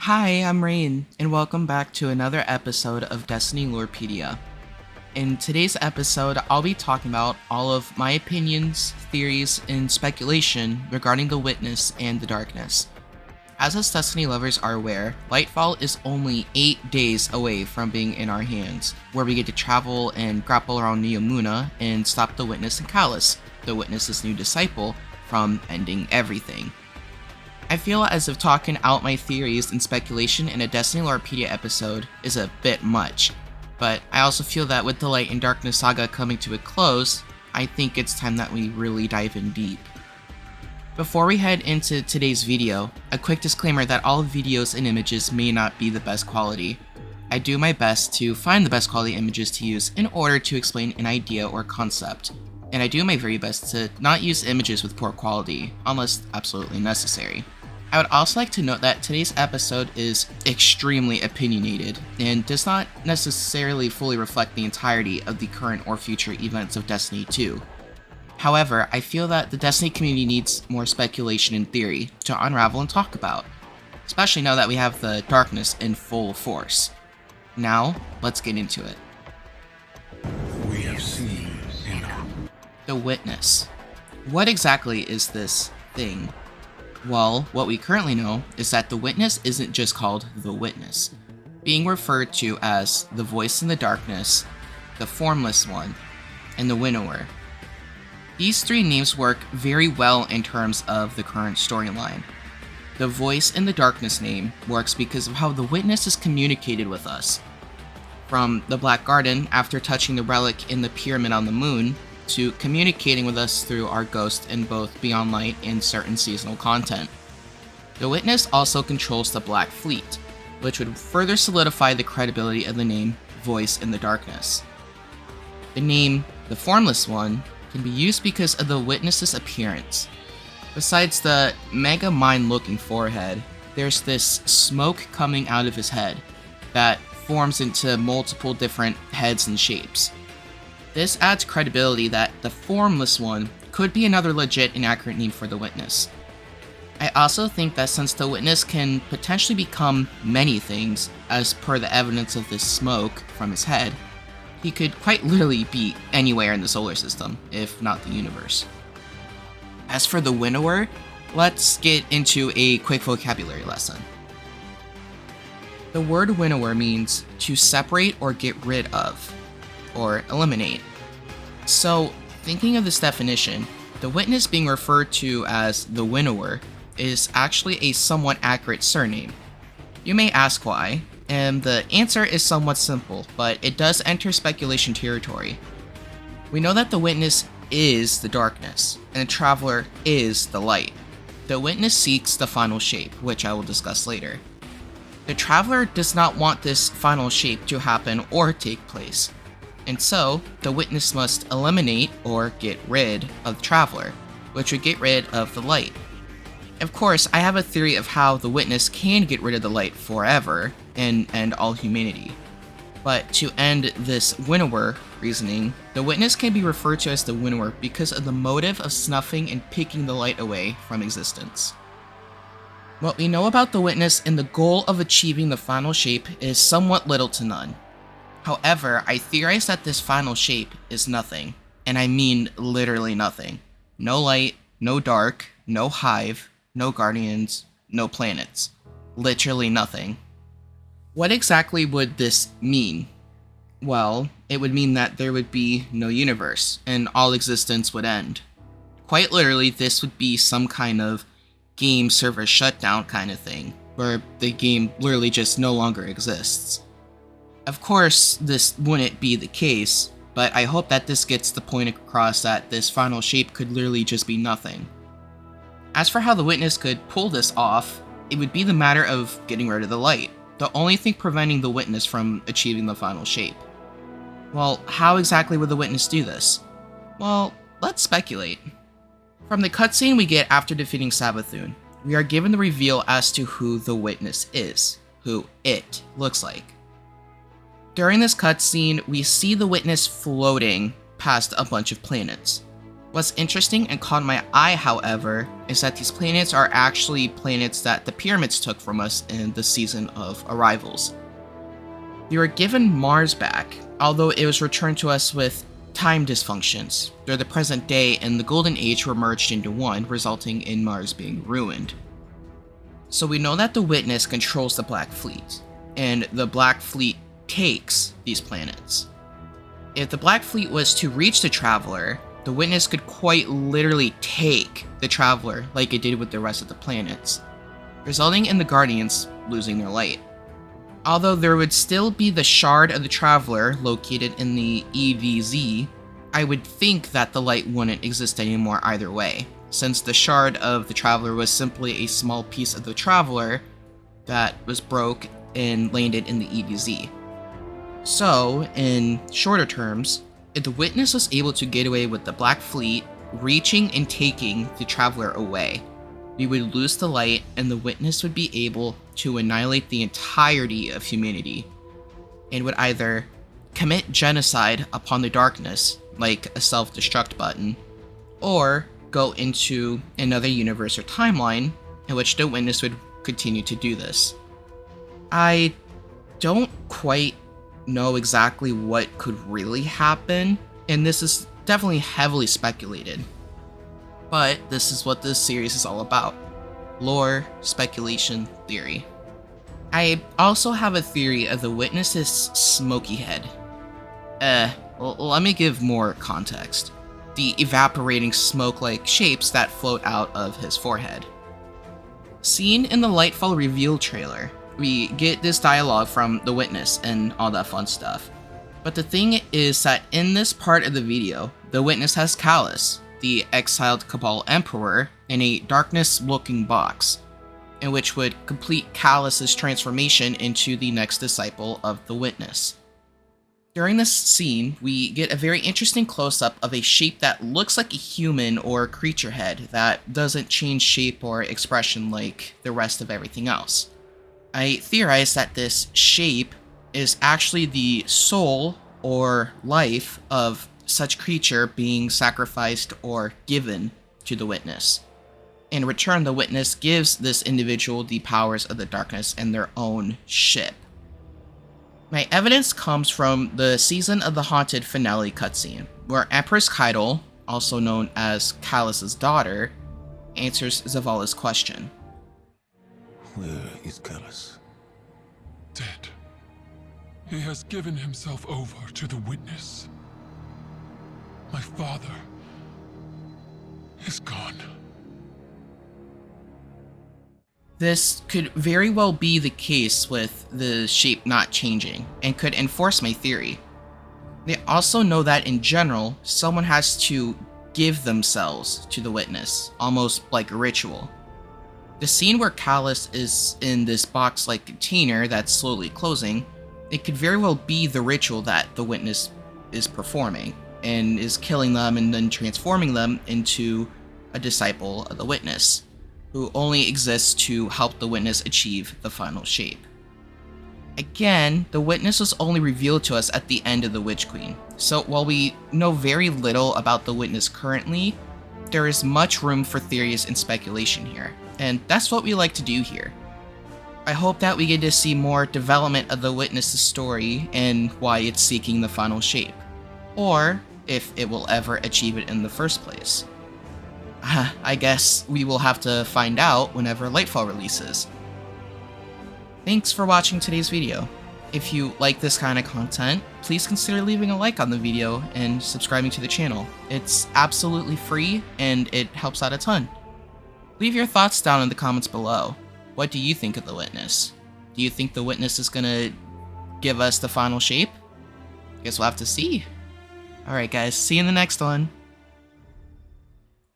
Hi, I'm Rain, and welcome back to another episode of Destiny Lorepedia. In today's episode, I'll be talking about all of my opinions, theories, and speculation regarding the Witness and the Darkness. As us Destiny lovers are aware, Lightfall is only 8 days away from being in our hands, where we get to travel and grapple around Neomuna and stop the Witness and Callus, the Witness's new disciple, from ending everything. I feel as if talking out my theories and speculation in a Destiny Lorepedia episode is a bit much, but I also feel that with the Light and Darkness saga coming to a close, I think it's time that we really dive in deep. Before we head into today's video, a quick disclaimer that all videos and images may not be the best quality. I do my best to find the best quality images to use in order to explain an idea or concept, and I do my very best to not use images with poor quality, unless absolutely necessary. I would also like to note that today's episode is extremely opinionated and does not necessarily fully reflect the entirety of the current or future events of Destiny 2. However, I feel that the Destiny community needs more speculation and theory to unravel and talk about, especially now that we have the Darkness in full force. Now, let's get into it. We have seen enough. The Witness. What exactly is this thing? Well, what we currently know is that the Witness isn't just called the Witness, being referred to as the Voice in the Darkness, the Formless One, and the Winnower. These three names work very well in terms of the current storyline. The Voice in the Darkness name works because of how the Witness is communicated with us. From the Black Garden after touching the relic in the pyramid on the moon, to communicating with us through our ghost in both Beyond Light and certain seasonal content. The Witness also controls the Black Fleet, which would further solidify the credibility of the name Voice in the Darkness. The name, the Formless One, can be used because of the Witness's appearance. Besides the mega mind-looking forehead, there's this smoke coming out of his head that forms into multiple different heads and shapes. This adds credibility that the Formless One could be another legit and accurate name for the Witness. I also think that since the Witness can potentially become many things, as per the evidence of this smoke from his head, he could quite literally be anywhere in the solar system, if not the universe. As for the Winnower, let's get into a quick vocabulary lesson. The word Winnower means to separate or get rid of, or eliminate. So, thinking of this definition, the Witness being referred to as the Winnower is actually a somewhat accurate surname. You may ask why, and the answer is somewhat simple, but it does enter speculation territory. We know that the Witness is the Darkness, and the Traveler is the Light. The Witness seeks the final shape, which I will discuss later. The Traveler does not want this final shape to happen or take place. And so, the Witness must eliminate or get rid of the Traveler, which would get rid of the Light. Of course, I have a theory of how the Witness can get rid of the Light forever and end all humanity. But to end this Winnower reasoning, the Witness can be referred to as the Winnower because of the motive of snuffing and picking the light away from existence. What we know about the Witness and the goal of achieving the final shape is somewhat little to none. However, I theorize that this final shape is nothing, and I mean literally nothing. No light, no dark, no hive, no guardians, no planets. Literally nothing. What exactly would this mean? Well, it would mean that there would be no universe, and all existence would end. Quite literally, this would be some kind of game server shutdown kind of thing, where the game literally just no longer exists. Of course, this wouldn't be the case, but I hope that this gets the point across that this final shape could literally just be nothing. As for how the Witness could pull this off, it would be the matter of getting rid of the light, the only thing preventing the Witness from achieving the final shape. Well, how exactly would the Witness do this? Well, let's speculate. From the cutscene we get after defeating Savathun, we are given the reveal as to who the Witness is, who it looks like. During this cutscene, we see the Witness floating past a bunch of planets. What's interesting and caught my eye, however, is that these planets are actually planets that the pyramids took from us in the season of arrivals. We were given Mars back, although it was returned to us with time dysfunctions. Through the present day and the Golden Age were merged into one, resulting in Mars being ruined. So we know that the Witness controls the Black Fleet, and the Black Fleet takes these planets. If the Black Fleet was to reach the Traveler, the Witness could quite literally take the Traveler like it did with the rest of the planets, resulting in the Guardians losing their light. Although there would still be the Shard of the Traveler located in the EVZ, I would think that the light wouldn't exist anymore either way, since the Shard of the Traveler was simply a small piece of the Traveler that was broke and landed in the EVZ. So, in shorter terms, if the Witness was able to get away with the Black Fleet reaching and taking the Traveler away, we would lose the light and the Witness would be able to annihilate the entirety of humanity, and would either commit genocide upon the darkness, like a self-destruct button, or go into another universe or timeline in which the Witness would continue to do this. I don't quite know exactly what could really happen, and this is definitely heavily speculated. But this is what this series is all about. Lore, speculation, theory. I also have a theory of the Witness's smoky head. Let me give more context. The evaporating smoke-like shapes that float out of his forehead. Seen in the Lightfall reveal trailer, we get this dialogue from the Witness and all that fun stuff. But the thing is that in this part of the video, the Witness has Callus, the exiled Cabal Emperor, in a darkness-looking box, in which would complete Callus's transformation into the next disciple of the Witness. During this scene, we get a very interesting close-up of a shape that looks like a human or creature head that doesn't change shape or expression like the rest of everything else. I theorize that this shape is actually the soul or life of such creature being sacrificed or given to the Witness. In return, the Witness gives this individual the powers of the darkness and their own ship. My evidence comes from the Season of the Haunted finale cutscene, where Empress Keitel, also known as Callus's daughter, answers Zavala's question. Where is Callus? Dead. He has given himself over to the Witness. My father is gone. This could very well be the case with the shape not changing, and could enforce my theory. They also know that in general, someone has to give themselves to the Witness, almost like a ritual. The scene where Callus is in this box-like container that's slowly closing, it could very well be the ritual that the Witness is performing, and is killing them and then transforming them into a disciple of the Witness, who only exists to help the Witness achieve the final shape. Again, the Witness was only revealed to us at the end of the Witch Queen, so while we know very little about the Witness currently, there is much room for theories and speculation here, and that's what we like to do here. I hope that we get to see more development of the Witness's story and why it's seeking the final shape, or if it will ever achieve it in the first place. I guess we will have to find out whenever Lightfall releases. Thanks for watching today's video. If you like this kind of content, please consider leaving a like on the video and subscribing to the channel. It's absolutely free and it helps out a ton. Leave your thoughts down in the comments below. What do you think of the Witness? Do you think the Witness is gonna give us the final shape? Guess we'll have to see. Alright guys, see you in the next one.